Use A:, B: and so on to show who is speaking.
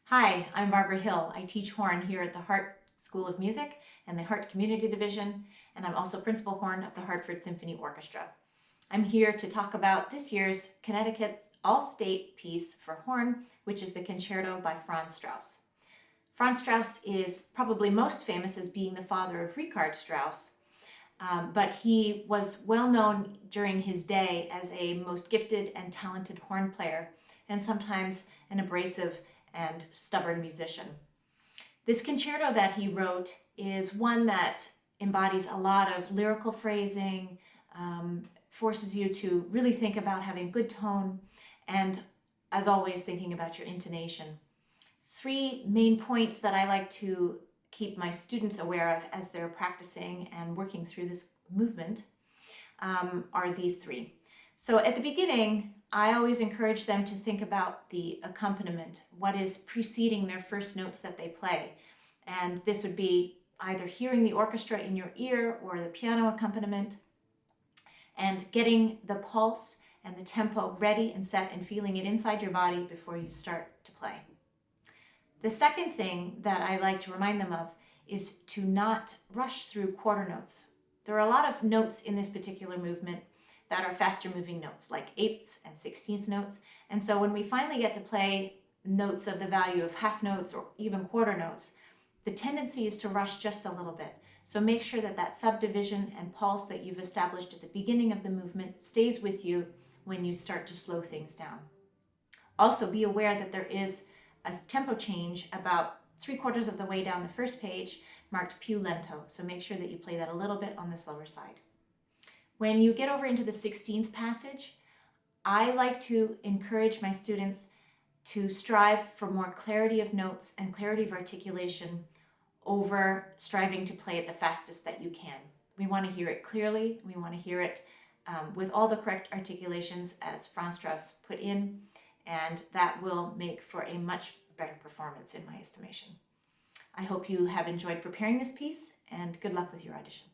A: Hi, I'm Barbara Hill. I teach horn here at the Hartt School of Music and the Hartt Community Division, and I'm also principal horn of the Hartford Symphony Orchestra. I'm here to talk about this year's Connecticut's all-state piece for horn, which is the Concerto by Franz Strauss. Franz Strauss is probably most famous as being the father of Richard Strauss, but he was well known during his day as a most gifted and talented horn player, and sometimes an abrasive and stubborn musician. This concerto that he wrote is one that embodies a lot of lyrical phrasing, forces you to really think about having good tone, and as always, thinking about your intonation. Three main points that I like to keep my students aware of as they're practicing and working through this movement are these three. So at the beginning, I always encourage them to think about the accompaniment, what is preceding their first notes that they play. And this would be either hearing the orchestra in your ear or the piano accompaniment, and getting the pulse and the tempo ready and set and feeling it inside your body before you start to play. The second thing that I like to remind them of is to not rush through quarter notes. There are a lot of notes in this particular movement that are faster moving notes, like eighths and 16th notes. And so when we finally get to play notes of the value of half notes or even quarter notes, the tendency is to rush just a little bit. So make sure that that subdivision and pulse that you've established at the beginning of the movement stays with you when you start to slow things down. Also be aware that there is a tempo change about 3/4 of the way down the first page marked più lento. So make sure that you play that a little bit on the slower side. When you get over into the 16th passage, I like to encourage my students to strive for more clarity of notes and clarity of articulation over striving to play it the fastest that you can. We want to hear it clearly. We want to hear it with all the correct articulations as Franz Strauss put in, and that will make for a much better performance in my estimation. I hope you have enjoyed preparing this piece, and good luck with your audition.